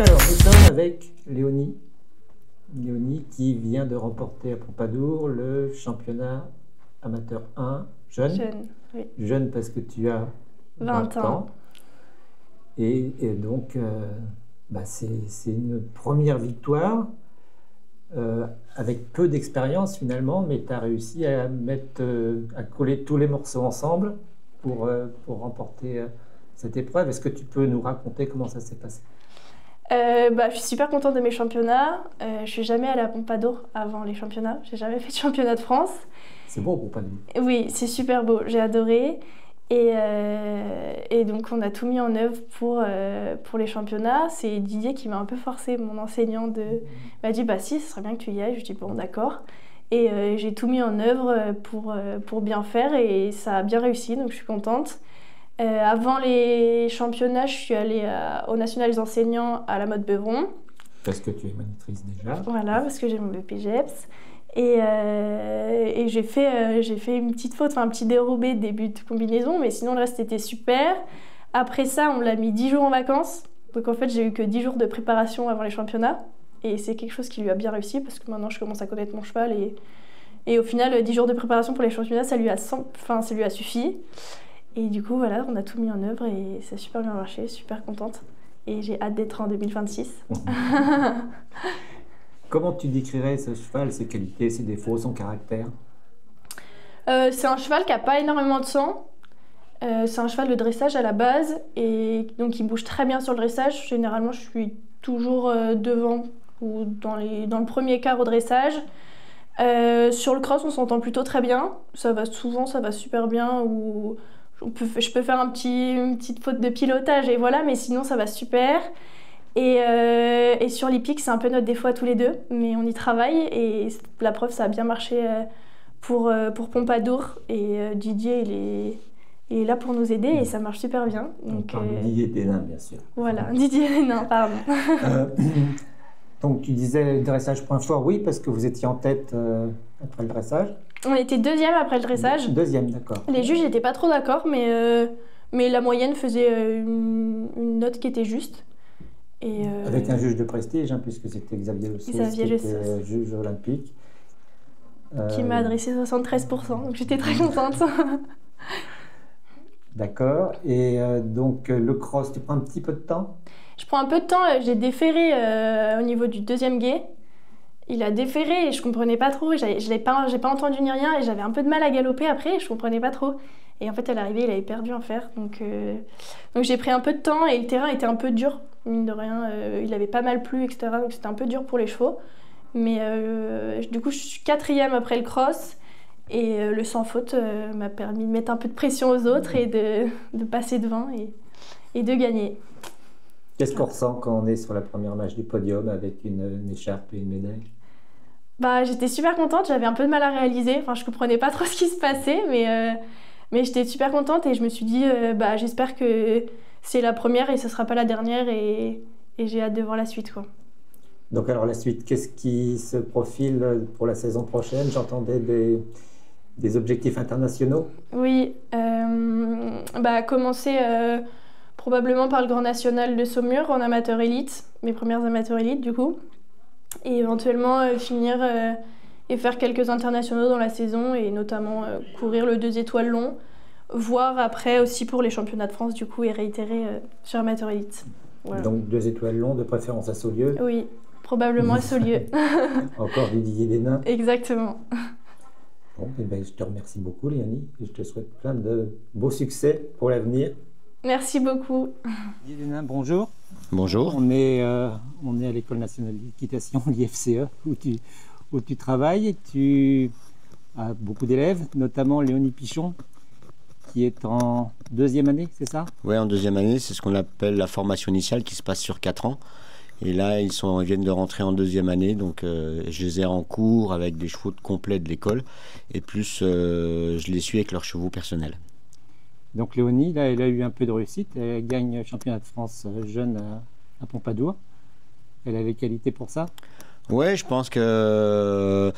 Alors, nous sommes avec Léonie. Léonie qui vient de remporter à Pompadour le championnat amateur 1 jeune. Jeune, oui. Jeune parce que tu as 20 ans. Et donc, c'est une première victoire avec peu d'expérience finalement, mais tu as réussi à à coller tous les morceaux ensemble pour remporter cette épreuve. Est-ce que tu peux nous raconter comment ça s'est passé? Je suis super contente de mes championnats. Je suis jamais allée à Pompadour avant les championnats. J'ai jamais fait de championnat de France. C'est beau Pompadour. Oui, c'est super beau. J'ai adoré. Et donc on a tout mis en œuvre pour les championnats. C'est Didier qui m'a un peu forcé, mon enseignant, m'a dit si, ce serait bien que tu y ailles. Je dis bon d'accord. Et j'ai tout mis en œuvre pour bien faire et ça a bien réussi, donc je suis contente. Avant les championnats, je suis allée au National des enseignants à la Motte Beuvron. Parce que tu es monitrice déjà. Voilà, parce que j'ai mon BPGEPS. Et j'ai fait une petite faute, un petit dérobé de début de combinaison, mais sinon le reste était super. Après ça, on l'a mis 10 jours en vacances. Donc en fait, j'ai eu que 10 jours de préparation avant les championnats. Et c'est quelque chose qui lui a bien réussi parce que maintenant je commence à connaître mon cheval. Et au final, 10 jours de préparation pour les championnats, ça lui a suffi. Et du coup, voilà, on a tout mis en œuvre et ça a super bien marché, super contente. Et j'ai hâte d'être en 2026. Comment tu décrirais ce cheval, ses qualités, ses défauts, son caractère? C'est un cheval qui n'a pas énormément de sang. C'est un cheval de dressage à la base et donc il bouge très bien sur le dressage. Généralement, je suis toujours devant ou dans le premier quart au dressage. Sur le cross, on s'entend plutôt très bien. Ça va super bien. Je peux faire une petite faute de pilotage et voilà, mais sinon ça va super. Et sur l'hippique, c'est un peu notre défaut à tous les deux, mais on y travaille et la preuve, ça a bien marché pour Pompadour. Et Didier, il est là pour nous aider et ça marche super bien. Donc, on parle de Didier Desnains, bien sûr. Voilà, Didier Desnains, pardon. Donc tu disais dressage point fort, oui, parce que vous étiez en tête après le dressage. On était deuxième après le dressage. Deuxième, d'accord. Les juges n'étaient pas trop d'accord, mais la moyenne faisait une note qui était juste. Avec un juge de prestige, puisque c'était Xavier Le Sauce, qui était juge olympique. Qui m'a adressé 73%, donc j'étais très contente. D'accord. Et donc le cross, tu prends un petit peu de temps? Je prends un peu de temps, j'ai déféré au niveau du deuxième gué. Il a déféré et je comprenais pas trop, j'ai pas entendu ni rien et j'avais un peu de mal à galoper après, je comprenais pas trop. Et en fait à l'arrivée il avait perdu un fer, donc j'ai pris un peu de temps et le terrain était un peu dur, mine de rien, il avait pas mal plu, etc. Donc c'était un peu dur pour les chevaux. Mais du coup je suis quatrième après le cross et le sans faute m'a permis de mettre un peu de pression aux autres et de passer devant et de gagner. Qu'est-ce qu'on ressent quand on est sur la première marche du podium avec une écharpe et une médaille? J'étais super contente, j'avais un peu de mal à réaliser, je comprenais pas trop ce qui se passait, mais j'étais super contente et je me suis dit j'espère que c'est la première et ce sera pas la dernière et j'ai hâte de voir la suite, quoi. Donc alors la suite, qu'est-ce qui se profile pour la saison prochaine? J'entendais des objectifs internationaux. Oui, commencer probablement par le Grand National de Saumur en amateur élite, mes premières amateurs élites du coup, et éventuellement finir et faire quelques internationaux dans la saison et notamment courir le 2 étoiles long, voire après aussi pour les championnats de France du coup et réitérer sur amateur élite. Voilà. Donc 2 étoiles long, de préférence à Saulieu. Oui, probablement à Saulieu. Encore du Didier Desnains. Exactement. Bon, je te remercie beaucoup Léonie et je te souhaite plein de beaux succès pour l'avenir. Merci beaucoup. Didier Desnains, bonjour. Bonjour. On est à l'École nationale d'équitation, l'IFCE, où tu travailles et tu as beaucoup d'élèves, notamment Léonie Pichon, qui est en deuxième année, c'est ça? Oui, en deuxième année, c'est ce qu'on appelle la formation initiale qui se passe sur 4 ans. Et là, ils viennent de rentrer en deuxième année, donc je les ai en cours avec des chevaux complets de l'école, et plus je les suis avec leurs chevaux personnels. Donc Léonie, là, elle a eu un peu de réussite, elle gagne le championnat de France jeune à Pompadour. Elle a les qualités pour ça? Ouais, je pense que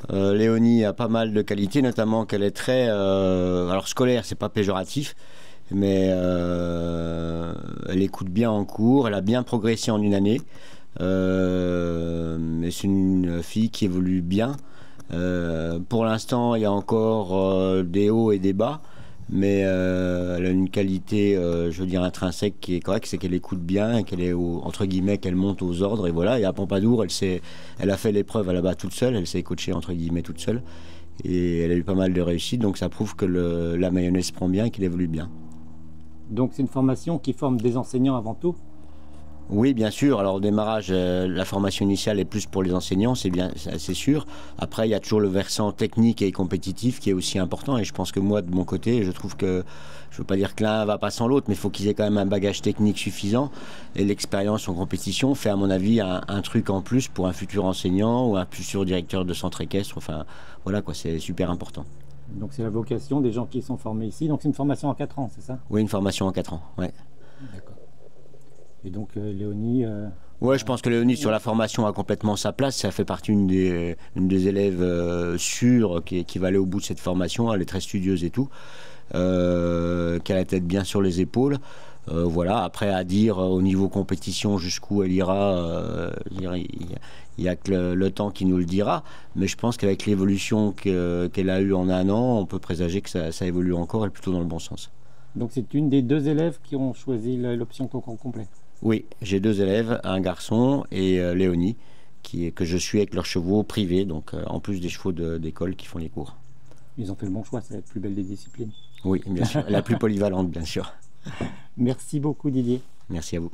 Léonie a pas mal de qualités, notamment qu'elle est très... alors scolaire, c'est pas péjoratif, mais elle écoute bien en cours, elle a bien progressé en une année. Mais c'est une fille qui évolue bien. Pour l'instant, il y a encore des hauts et des bas, mais elle a une qualité, je veux dire, intrinsèque qui est correcte, c'est qu'elle écoute bien, qu'elle est, entre guillemets, qu'elle monte aux ordres, et voilà. Et à Pompadour, elle a fait l'épreuve là-bas toute seule, elle s'est coachée, entre guillemets, toute seule, et elle a eu pas mal de réussite, donc ça prouve que la mayonnaise prend bien et qu'elle évolue bien. Donc c'est une formation qui forme des enseignants avant tout? Oui, bien sûr. Alors au démarrage, la formation initiale est plus pour les enseignants, c'est sûr. Après, il y a toujours le versant technique et compétitif qui est aussi important. Et je pense que moi, de mon côté, je trouve que, je veux pas dire que l'un va pas sans l'autre, mais il faut qu'ils aient quand même un bagage technique suffisant. Et l'expérience en compétition fait, à mon avis, un truc en plus pour un futur enseignant ou un futur directeur de centre équestre. Enfin, voilà quoi, c'est super important. Donc c'est la vocation des gens qui sont formés ici. Donc c'est une formation en 4 ans, c'est ça? Oui, une formation en 4 ans, ouais. D'accord. Et donc Léonie... Ouais, je pense que Léonie, sur la formation, a complètement sa place. Ça fait partie une des élèves sûres qui va aller au bout de cette formation. Elle est très studieuse et tout. Qui a la tête bien sur les épaules. Voilà. Après, à dire au niveau compétition jusqu'où elle ira, il n'y a que le temps qui nous le dira. Mais je pense qu'avec l'évolution qu'elle a eue en un an, on peut présager que ça évolue encore et plutôt dans le bon sens. Donc c'est une des 2 élèves qui ont choisi l'option concours complet? Oui, j'ai 2 élèves, un garçon et Léonie, que je suis avec leurs chevaux privés, donc en plus des chevaux d'école qui font les cours. Ils ont fait le bon choix, c'est la plus belle des disciplines. Oui, bien sûr, la plus polyvalente, bien sûr. Merci beaucoup Didier. Merci à vous.